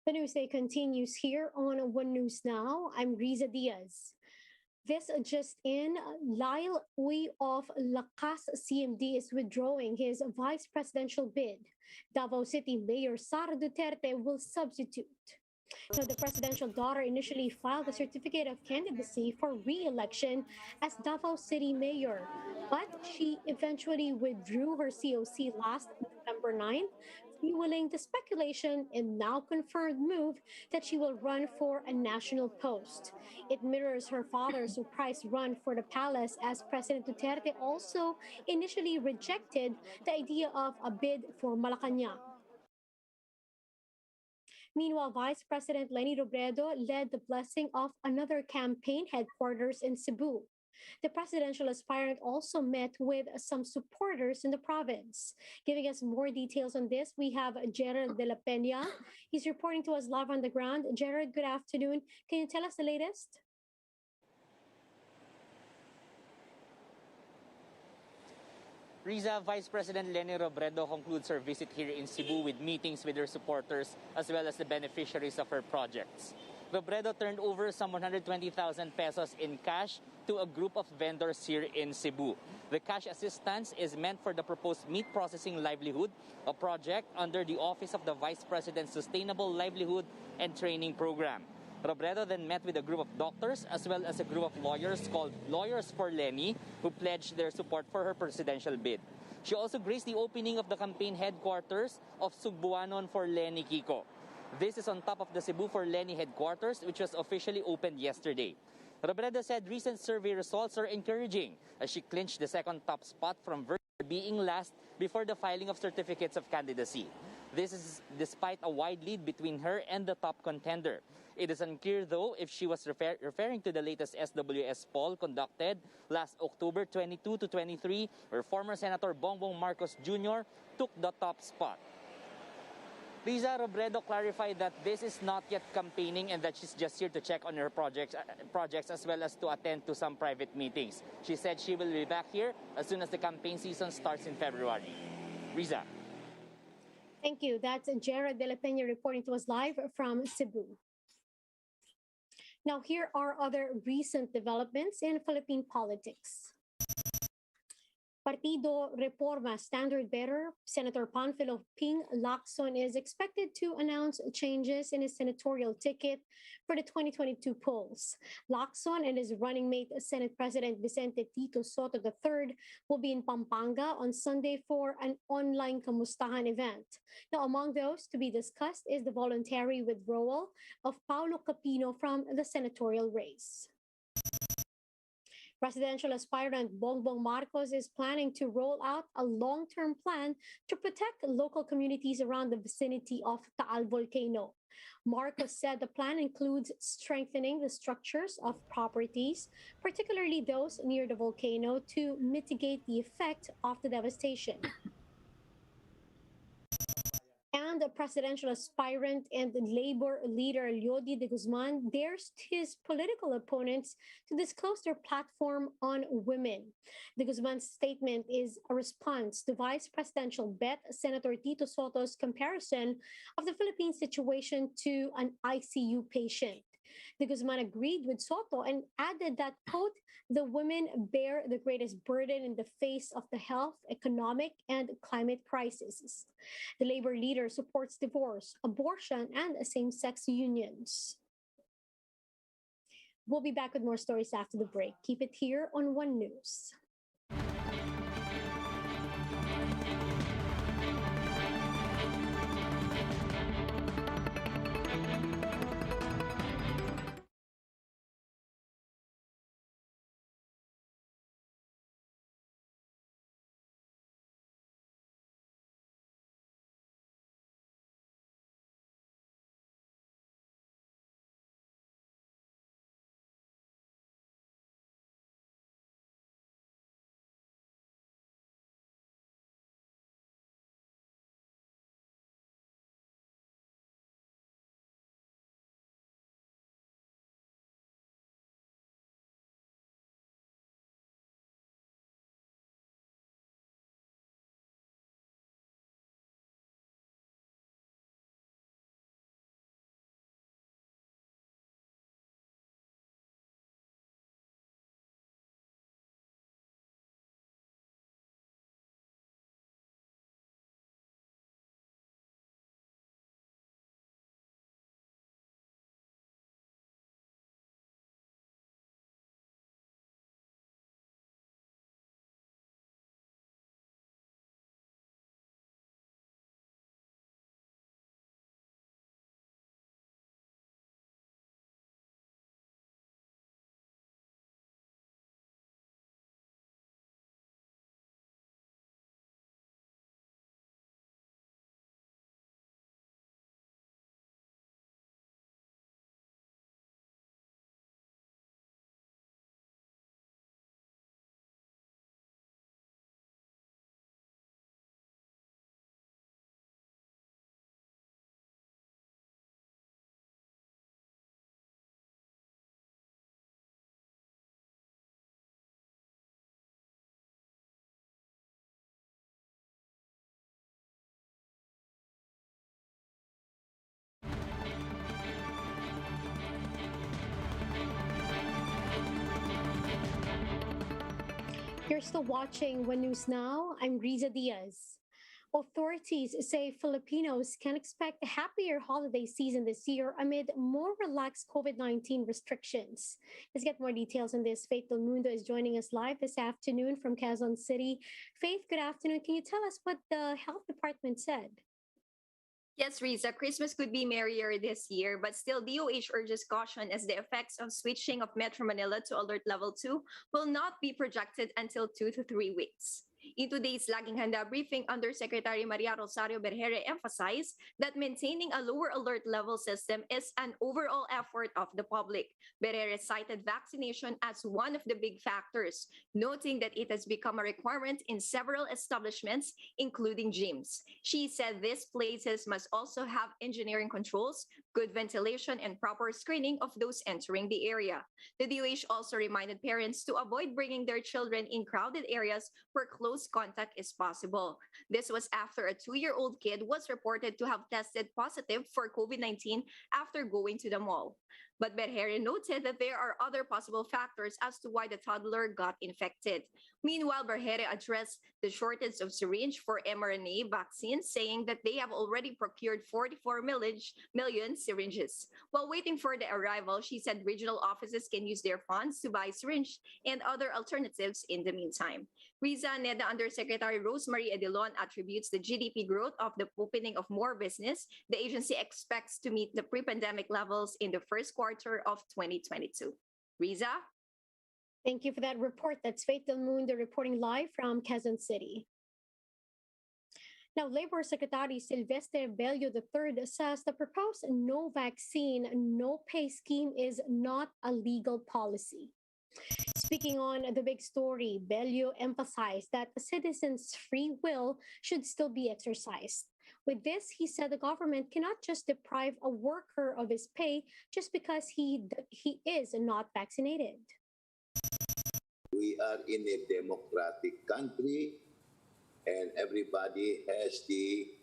The newsday continues here on One News Now. I'm Riza Diaz. This just in, Lyle Uy of Lakas-CMD is withdrawing his vice presidential bid. Davao City Mayor Sara Duterte will substitute. Now, the presidential daughter initially filed a certificate of candidacy for re-election as Davao City Mayor, but she eventually withdrew her COC last November 9th, fueling the speculation and now confirmed move that she will run for a national post. It mirrors her father's surprise run for the palace, as President Duterte also initially rejected the idea of a bid for Malacanang. Meanwhile, Vice President Leni Robredo led the blessing of another campaign headquarters in Cebu. The presidential aspirant also met with some supporters in the province. Giving us more details on this, we have Gerald de la Peña. He's reporting to us live on the ground. Gerald, good afternoon. Can you tell us the latest? Riza, Vice President Leni Robredo concludes her visit here in Cebu with meetings with her supporters as well as the beneficiaries of her projects. Robredo turned over some 120,000 pesos in cash to a group of vendors here in Cebu. The cash assistance is meant for the proposed meat processing livelihood, a project under the Office of the Vice President's Sustainable Livelihood and Training Program. Robredo then met with a group of doctors as well as a group of lawyers called Lawyers for Leni, who pledged their support for her presidential bid. She also graced the opening of the campaign headquarters of Sugbuanon for Leni Kiko. This is on top of the Cebu for Leni headquarters, which was officially opened yesterday. Robredo said recent survey results are encouraging as she clinched the second top spot from being last before the filing of certificates of candidacy. This is despite a wide lead between her and the top contender. It is unclear, though, if she was referring to the latest SWS poll conducted last October 22 to 23, where former Senator Bongbong Marcos Jr. took the top spot. Riza, Robredo clarified that this is not yet campaigning and that she's just here to check on her projects as well as to attend to some private meetings. She said she will be back here as soon as the campaign season starts in February. Riza. Thank you. That's Gerald de la Peña reporting to us live from Cebu. Now, here are other recent developments in Philippine politics. Partido Reforma standard bearer Senator Panfilo Ping Lacson is expected to announce changes in his senatorial ticket for the 2022 polls. Lacson and his running mate, Senate President Vicente Tito Soto III, will be in Pampanga on Sunday for an online kamustahan event. Now, among those to be discussed is the voluntary withdrawal of Paulo Capino from the senatorial race. Presidential aspirant Bongbong Marcos is planning to roll out a long-term plan to protect local communities around the vicinity of Taal volcano. Marcos said the plan includes strengthening the structures of properties, particularly those near the volcano, to mitigate the effect of the devastation. And the presidential aspirant and labor leader Leody de Guzman dares his political opponents to disclose their platform on women. De Guzman's statement is a response to Vice Presidential bet Senator Tito Soto's comparison of the Philippine situation to an ICU patient. De Guzman agreed with Soto and added that, quote, the women bear the greatest burden in the face of the health, economic, and climate crises. The labor leader supports divorce, abortion, and same-sex unions. We'll be back with more stories after the break. Keep it here on One News. You're still watching One News Now. I'm Riza Diaz. Authorities say Filipinos can expect a happier holiday season this year amid more relaxed COVID-19 restrictions. Let's get more details on this. Faith Del Mundo is joining us live this afternoon from Quezon City. Faith, good afternoon. Can you tell us what the health department said? Yes, Riza, Christmas could be merrier this year, but still DOH urges caution as the effects of switching of Metro Manila to Alert Level 2 will not be projected until 2 to 3 weeks. In today's Laging Handa briefing, Undersecretary Maria Rosario Berhere emphasized that maintaining a lower alert level system is an overall effort of the public. Berhere cited vaccination as one of the big factors, noting that it has become a requirement in several establishments, including gyms. She said these places must also have engineering controls, good ventilation, and proper screening of those entering the area. The DOH also reminded parents to avoid bringing their children in crowded areas where close contact is possible. This was after a 2-year-old kid was reported to have tested positive for COVID-19 after going to the mall. But Berhere noted that there are other possible factors as to why the toddler got infected. Meanwhile, Berhere addressed the shortage of syringe for mRNA vaccines, saying that they have already procured 44 million syringes. While waiting for the arrival, she said regional offices can use their funds to buy syringe and other alternatives in the meantime. Riza NEDA Undersecretary Rosemary Edilon attributes the GDP growth of the opening of more business. The agency expects to meet the pre-pandemic levels in the first quarter of 2022. Riza? Thank you for that report. That's Faith Del Mundo reporting live from Quezon City. Now, Labor Secretary Silvestre Bello III says the proposed no vaccine, no pay scheme is not a legal policy. Speaking on the big story, Bello emphasized that a citizen's free will should still be exercised. With this, he said the government cannot just deprive a worker of his pay just because he is not vaccinated. We are in a democratic country and everybody has the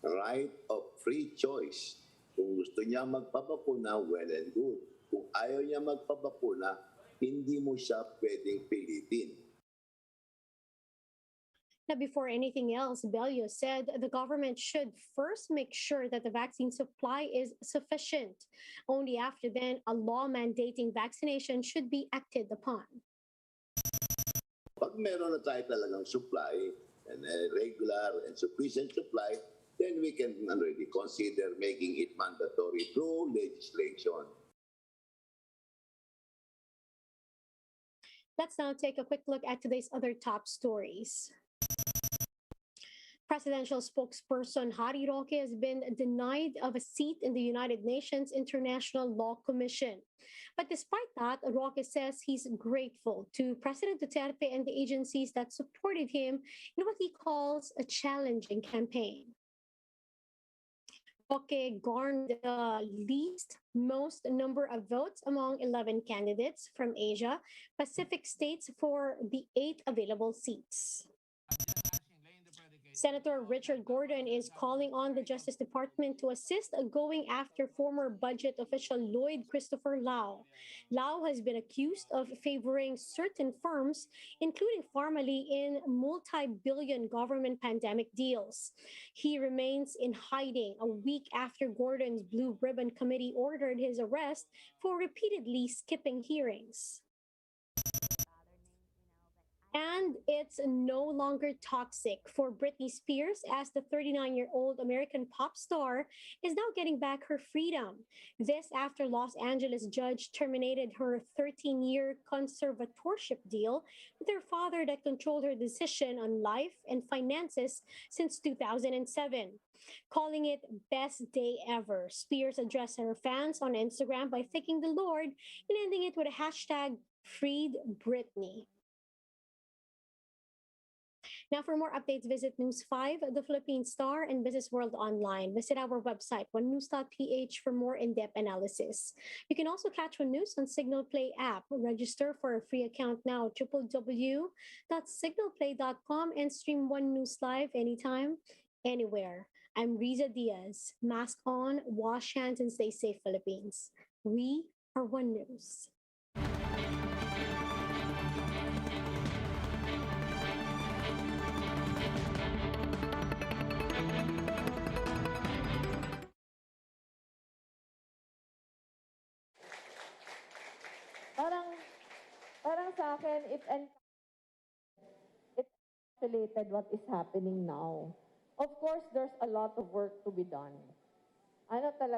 right of free choice. Kung gusto niya magpabakuna, well and good. Kung ayaw niya magpabakuna, hindi mo siya pwedeng pilitin. Now, before anything else, Bello said the government should first make sure that the vaccine supply is sufficient. Only after then, a law mandating vaccination should be acted upon. Pag meron na tayo talagang supply, and regular and sufficient supply, then we can already consider making it mandatory through legislation. Let's now take a quick look at today's other top stories. Presidential spokesperson Harry Roque has been denied of a seat in the United Nations International Law Commission. But despite that, Roque says he's grateful to President Duterte and the agencies that supported him in what he calls a challenging campaign. Roque garnered the least most number of votes among 11 candidates from Asia Pacific states for the 8 available seats. Senator Richard Gordon is calling on the Justice Department to assist going after former budget official Lloyd Christopher Lau. Lau has been accused of favoring certain firms, including Pharmaly, in multi-billion government pandemic deals. He remains in hiding a week after Gordon's Blue Ribbon Committee ordered his arrest for repeatedly skipping hearings. And it's no longer toxic for Britney Spears as the 39-year-old American pop star is now getting back her freedom. This after Los Angeles judge terminated her 13-year conservatorship deal with her father that controlled her decision on life and finances since 2007. Calling it best day ever, Spears addressed her fans on Instagram by thanking the Lord and ending it with a hashtag Freed Britney. Now, for more updates, visit News 5, The Philippine Star, and Business World Online. Visit our website, onenews.ph, for more in-depth analysis. You can also catch One News on Signal Play app. Register for a free account now, www.signalplay.com, and stream One News live anytime, anywhere. I'm Riza Diaz. Mask on, wash hands, and stay safe, Philippines. We are One News. sa akin, it encapsulated what is happening now. Of course, there's a lot of work to be done. Ano talaga